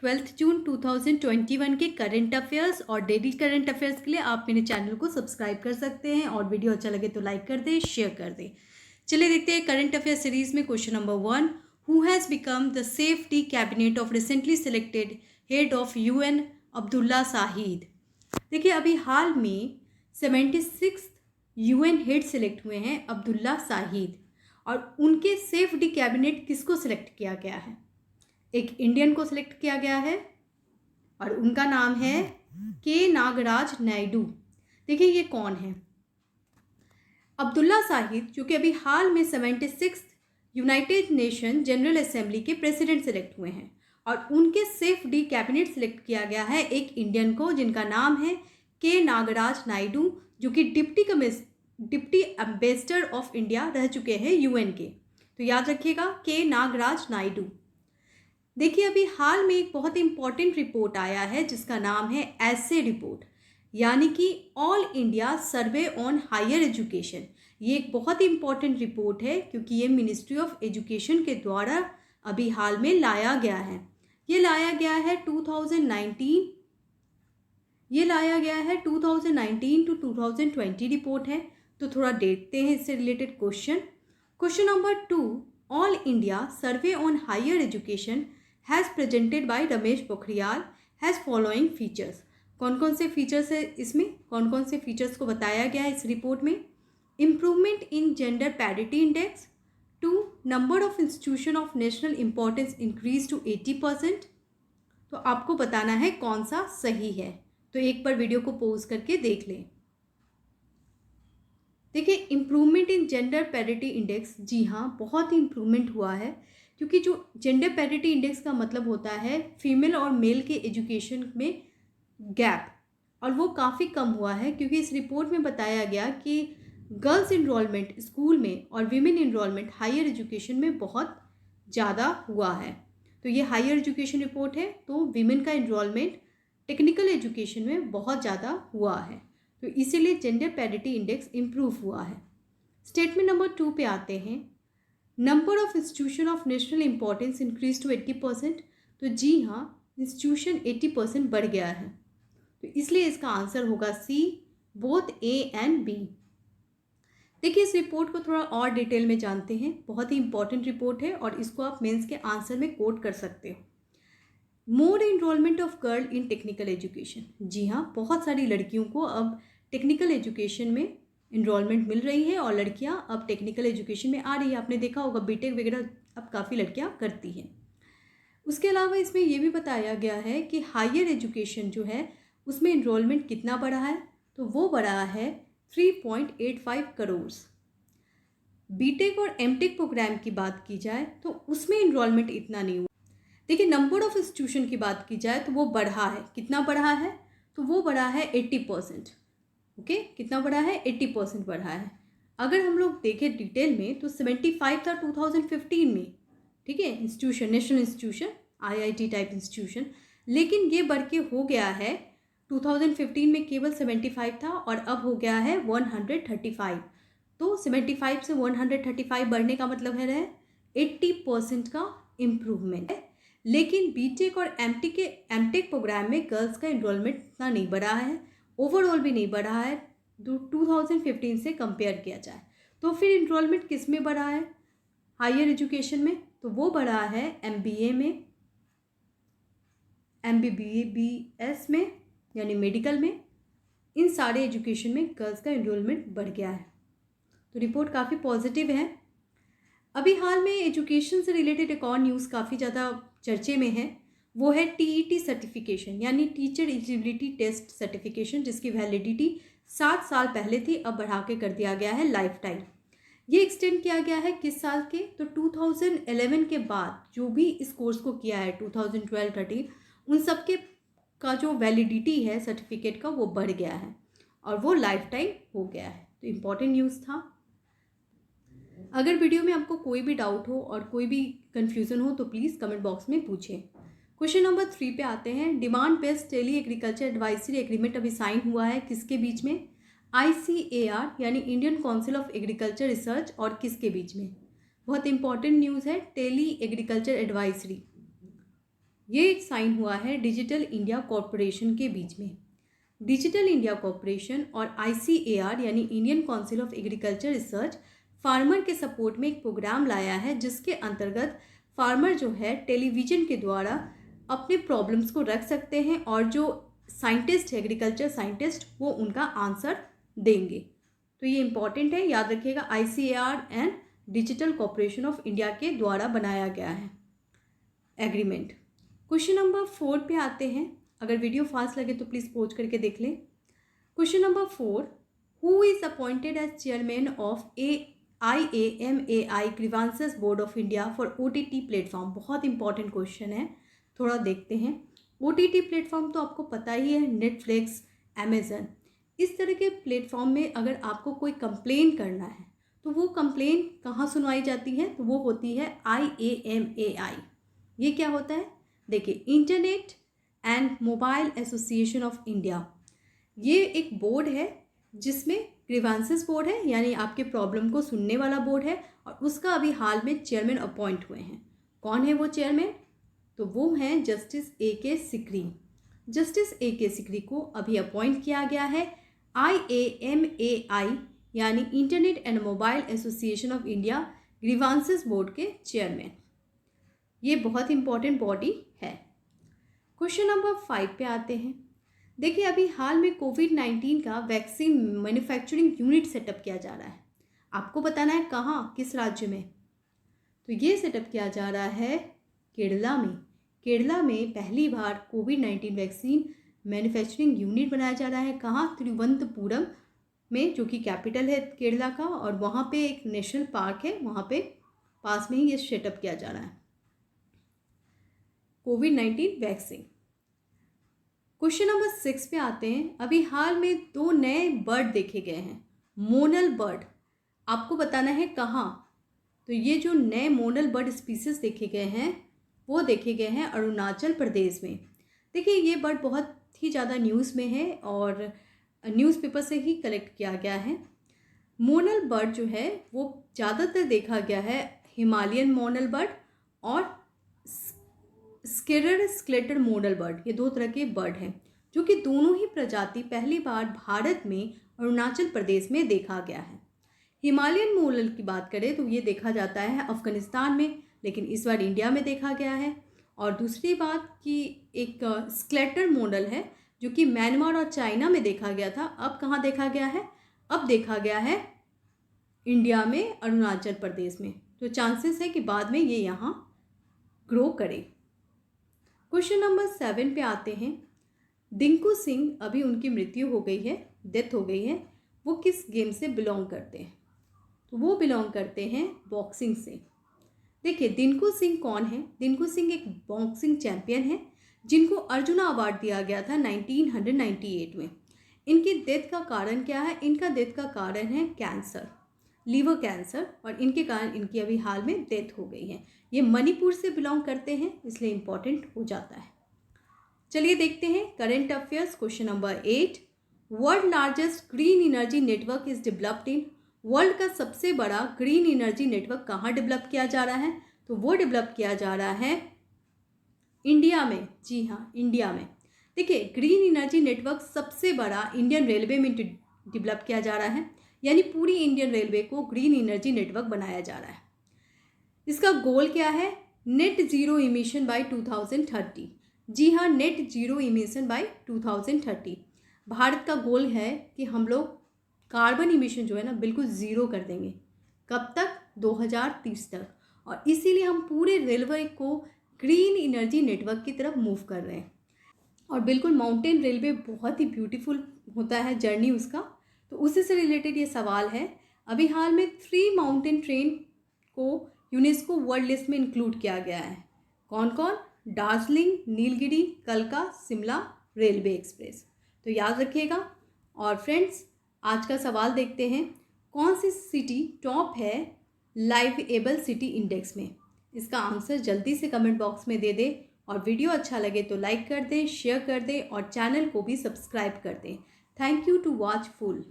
12 जून 2021 के current affairs और daily current affairs के लिए आप मेरे चैनल को सब्सक्राइब कर सकते हैं और वीडियो अच्छा लगे तो लाइक कर दें, शेयर कर दें। चलिए देखते हैं करंट अफेयर सीरीज में question number 1। Who has become the safety cabinet of recently selected head of UN Abdulla Shahid. देखिए अभी हाल में 76 यूएन हेड सिलेक्ट हुए हैं अब्दुल्ला शाहिद, और उनके सेफ्टी कैबिनेट किसको सिलेक्ट किया गया है? एक इंडियन को सिलेक्ट किया गया है और उनका नाम है के नागराज नायडू। देखिए ये कौन है? अब्दुल्ला शाहिद, जो कि अभी हाल में 76 यूनाइटेड नेशन जनरल असेंबली के प्रेसिडेंट सिलेक्ट हुए हैं, और उनके सेफ्टी कैबिनेट सिलेक्ट किया गया है एक इंडियन को जिनका नाम है के नागराज नायडू, जो कि डिप्टी एम्बेसडर ऑफ इंडिया रह चुके हैं यूएन के। तो याद रखिएगा के नागराज नायडू। देखिए अभी हाल में एक बहुत इंपॉर्टेंट रिपोर्ट आया है जिसका नाम है एसे रिपोर्ट, यानी कि all India survey on higher education. ये एक बहुत ही इंपॉर्टेंट रिपोर्ट है क्योंकि ये मिनिस्ट्री ऑफ एजुकेशन के द्वारा अभी हाल में लाया गया है। ये लाया गया है 2019 टू 2020 रिपोर्ट है। तो थोड़ा देखते हैं इससे related question number 2। All India survey on higher education has presented by Ramesh Pokhriyal has following features. कौन कौन से फीचर्स है इसमें? कौन कौन से फीचर्स को बताया गया है इस रिपोर्ट में? Improvement in gender parity index. 2, number of institution of national importance increase to 80%। तो आपको बताना है कौन सा सही है। तो एक बार वीडियो को पॉज करके देख लें। देखिए improvement in gender parity index, जी हाँ बहुत ही इम्प्रूवमेंट हुआ है, क्योंकि जो जेंडर पैरिटी इंडेक्स का मतलब होता है फीमेल और मेल के एजुकेशन में गैप, और वो काफ़ी कम हुआ है क्योंकि इस रिपोर्ट में बताया गया कि गर्ल्स इनरोलमेंट स्कूल में और वीमेन इनरोलमेंट हायर एजुकेशन में बहुत ज़्यादा हुआ है। तो ये हायर एजुकेशन रिपोर्ट है, तो वीमेन का इनरोलमेंट टेक्निकल एजुकेशन में बहुत ज़्यादा हुआ है, तो इसीलिए जेंडर पैरिटी इंडेक्स इम्प्रूव हुआ है। स्टेटमेंट नंबर 2 पे आते हैं। Number of institution of national importance increase to 80%। तो जी हाँ, इंस्टीट्यूशन 80% बढ़ गया है, तो इसलिए इसका आंसर होगा सी, बोथ ए एंड बी। देखिए इस रिपोर्ट को थोड़ा और डिटेल में जानते हैं। बहुत ही इंपॉर्टेंट रिपोर्ट है और इसको आप मेंस के आंसर में कोट कर सकते हो। More enrolment of girl in technical education. जी हाँ, बहुत सारी लड़कियों को अब टेक्निकल एजुकेशन में इनरोलमेंट मिल रही है और लड़कियां अब टेक्निकल एजुकेशन में आ रही है। आपने देखा होगा बीटेक वगैरह अब काफ़ी लड़कियां करती हैं। उसके अलावा इसमें यह भी बताया गया है कि हायर एजुकेशन जो है उसमें इनरोलमेंट कितना बढ़ा है, तो वो बढ़ा है 3.85 करोड़। बीटेक और एमटेक प्रोग्राम की बात की जाए तो उसमें इनरोलमेंट इतना नहीं हुआ। देखिए नंबर ऑफ इंस्टीट्यूशन की बात की जाए तो वो बढ़ा है। कितना बढ़ा है? तो वो बढ़ा है 80%। ओके, कितना बढ़ा है? 80% बढ़ा है। अगर हम लोग देखें डिटेल में तो 75 था 2015 में, ठीक है, institution, national institution, IIT type institution, लेकिन ये बढ़ के हो गया है 2015 में केवल 75 था और अब हो गया है 135। तो 75 से 135 बढ़ने का मतलब है 80% का इम्प्रूवमेंट है। लेकिन बीटेक और एमटेक प्रोग्राम में गर्ल्स का इनरोलमेंट इतना नहीं बढ़ा है, ओवरऑल भी नहीं बढ़ा है 2015 से कंपेयर किया जाए। तो फिर इनरोलमेंट किस में बढ़ा है हायर एजुकेशन में? तो वो बढ़ा है एमबीए में, एमबीबीएस में यानी मेडिकल में। इन सारे एजुकेशन में गर्ल्स का इनरोलमेंट बढ़ गया है। तो रिपोर्ट काफ़ी पॉजिटिव है। अभी हाल में एजुकेशन से रिलेटेड एक और न्यूज़ काफ़ी ज़्यादा चर्चे में है, वो है टीईटी सर्टिफिकेशन, यानी टीचर एलिजिबिलिटी टेस्ट सर्टिफिकेशन, जिसकी वैलिडिटी 7 साल पहले थी, अब बढ़ा के कर दिया गया है लाइफ टाइम। ये एक्सटेंड किया गया है किस साल के? तो 2011 के बाद जो भी इस कोर्स को किया है 2012-13, उन सब के का जो वैलिडिटी है सर्टिफिकेट का वो बढ़ गया है और वो लाइफ टाइम हो गया है। तो इम्पॉर्टेंट न्यूज़ था। अगर वीडियो में आपको कोई भी डाउट हो और कोई भी कन्फ्यूज़न हो तो प्लीज़ कमेंट बॉक्स में पूछें। क्वेश्चन नंबर 3 पे आते हैं। Demand based tele agriculture advisory agreement अभी साइन हुआ है, किसके बीच में? ICAR यानी Indian council of agriculture research और किसके बीच में? बहुत इंपॉर्टेंट न्यूज़ है, टेली एग्रीकल्चर एडवाइजरी, ये साइन हुआ है डिजिटल इंडिया कॉरपोरेशन के बीच में। डिजिटल इंडिया कॉरपोरेशन और ICAR यानी Indian council of agriculture research farmer के सपोर्ट में एक प्रोग्राम लाया है, जिसके अंतर्गत फार्मर जो है टेलीविज़न के द्वारा अपने प्रॉब्लम्स को रख सकते हैं और जो साइंटिस्ट है, एग्रीकल्चर साइंटिस्ट, वो उनका आंसर देंगे। तो ये इंपॉर्टेंट है, याद रखिएगा। ICAR and digital corporation of India के द्वारा बनाया गया है एग्रीमेंट। क्वेश्चन नंबर 4 पे आते हैं। अगर वीडियो फास्ट लगे तो प्लीज़ पॉज करके देख लें। Question number 4, who is appointed as chairman of IAMAI grievances board of India for OTT platform. बहुत इंपॉर्टेंट क्वेश्चन है, थोड़ा देखते हैं। OTT प्लेटफॉर्म तो आपको पता ही है, नेटफ्लिक्स, अमेज़न, इस तरह के प्लेटफॉर्म में अगर आपको कोई कंप्लेन करना है तो वो कंप्लेन कहाँ सुनवाई जाती है? तो वो होती है IAMAI। ये क्या होता है? देखिए, internet and mobile association of India, ये एक बोर्ड है जिसमें ग्रीवांसेस बोर्ड है, यानी आपके प्रॉब्लम को सुनने वाला बोर्ड है, और उसका अभी हाल में चेयरमैन अपॉइंट हुए हैं। कौन है वो चेयरमैन? तो वो हैं justice AK Sikri. Justice AK Sikri को अभी अपॉइंट किया गया है IAMAI यानी internet and mobile association of India grievances board के चेयरमैन। ये बहुत इंपॉर्टेंट बॉडी है। क्वेश्चन नंबर 5 पे आते हैं। देखिए, अभी हाल में कोविड-19 का वैक्सीन मैन्युफैक्चरिंग यूनिट सेटअप किया जा रहा है। आपको बताना है कहाँ, किस राज्य में। तो ये सेटअप किया जा रहा है केरला में। केरला में पहली बार कोविड-19 वैक्सीन मैन्युफैक्चरिंग यूनिट बनाया जा रहा है। कहाँ? तिरुवनंतपुरम में, जो कि कैपिटल है केरला का, और वहाँ पे एक नेशनल पार्क है, वहाँ पे पास में ही ये सेटअप किया जा रहा है कोविड-19 वैक्सीन। क्वेश्चन नंबर 6 पे आते हैं। अभी हाल में 2 नए बर्ड देखे गए हैं, मोनल बर्ड। आपको बताना है कहाँ। तो ये जो नए मोनल बर्ड स्पीसीज देखे गए हैं वो देखे गए हैं अरुणाचल प्रदेश में। देखिए, ये बर्ड बहुत ही ज़्यादा न्यूज़ में है और न्यूज़पेपर से ही कलेक्ट किया गया है। मोनल बर्ड जो है वो ज़्यादातर देखा गया है हिमालयन मोनल बर्ड और स्केरर स्केलेटल मोनल बर्ड, ये 2 तरह के बर्ड हैं, जो कि दोनों ही प्रजाति पहली बार भारत में अरुणाचल प्रदेश में देखा गया है। हिमालयन मोनल की बात करें तो ये देखा जाता है अफगानिस्तान में, लेकिन इस बार इंडिया में देखा गया है। और दूसरी बात कि एक स्केलेटल मोनल है जो कि म्यांमार और चाइना में देखा गया था, अब कहाँ देखा गया है? अब देखा गया है इंडिया में, अरुणाचल प्रदेश में। तो चांसेस है कि बाद में ये यहाँ ग्रो करे। क्वेश्चन नंबर 7 पे आते हैं। दिंकू सिंह, अभी उनकी मृत्यु हो गई है, डेथ हो गई है। वो किस गेम से बिलोंग करते हैं? तो वो बिलोंग करते हैं बॉक्सिंग से। देखिए, दिंकू सिंह कौन है? दिंकू सिंह एक बॉक्सिंग चैंपियन है जिनको अर्जुना अवार्ड दिया गया था 1998 में। इनकी डेथ का कारण क्या है? इनका डेथ का कारण है कैंसर, लीवर कैंसर, और इनके कारण इनकी अभी हाल में डेथ हो गई है। ये मणिपुर से बिलोंग करते हैं, इसलिए इम्पॉर्टेंट हो जाता है। चलिए देखते हैं current affairs. Question number 8, world largest green energy network is developed in. World का सबसे बड़ा ग्रीन एनर्जी नेटवर्क कहाँ डेवलप किया जा रहा है? तो वो डेवलप किया जा रहा है इंडिया में। जी हाँ, इंडिया में। देखिए, ग्रीन एनर्जी नेटवर्क सबसे बड़ा इंडियन रेलवे में डेवलप किया जा रहा है, यानी पूरी इंडियन रेलवे को ग्रीन एनर्जी नेटवर्क बनाया जा रहा है। इसका गोल क्या है? Net zero emission by 2030। जी हाँ, net zero emission by 2030 Bharat का गोल है कि हम लोग कार्बन इमिशन जो है ना बिल्कुल ज़ीरो कर देंगे। कब तक? 2030 तक। और इसीलिए हम पूरे रेलवे को ग्रीन एनर्जी नेटवर्क की तरफ मूव कर रहे हैं। और बिल्कुल माउंटेन रेलवे बहुत ही ब्यूटीफुल होता है जर्नी उसका, तो उसी से रिलेटेड ये सवाल है। अभी हाल में 3 माउंटेन ट्रेन को यूनेस्को वर्ल्ड लिस्ट में इंक्लूड किया गया है। कौन कौन? दार्जिलिंग, नीलगिरी, कलका, शिमला रेलवे एक्सप्रेस। तो याद रखिएगा। और फ्रेंड्स, आज का सवाल देखते हैं। कौन सी सिटी टॉप है लाइवेबल सिटी इंडेक्स में? इसका आंसर जल्दी से कमेंट बॉक्स में दे दें, और वीडियो अच्छा लगे तो लाइक कर दें, शेयर कर दें और चैनल को भी सब्सक्राइब कर दें। Thank you to watch full.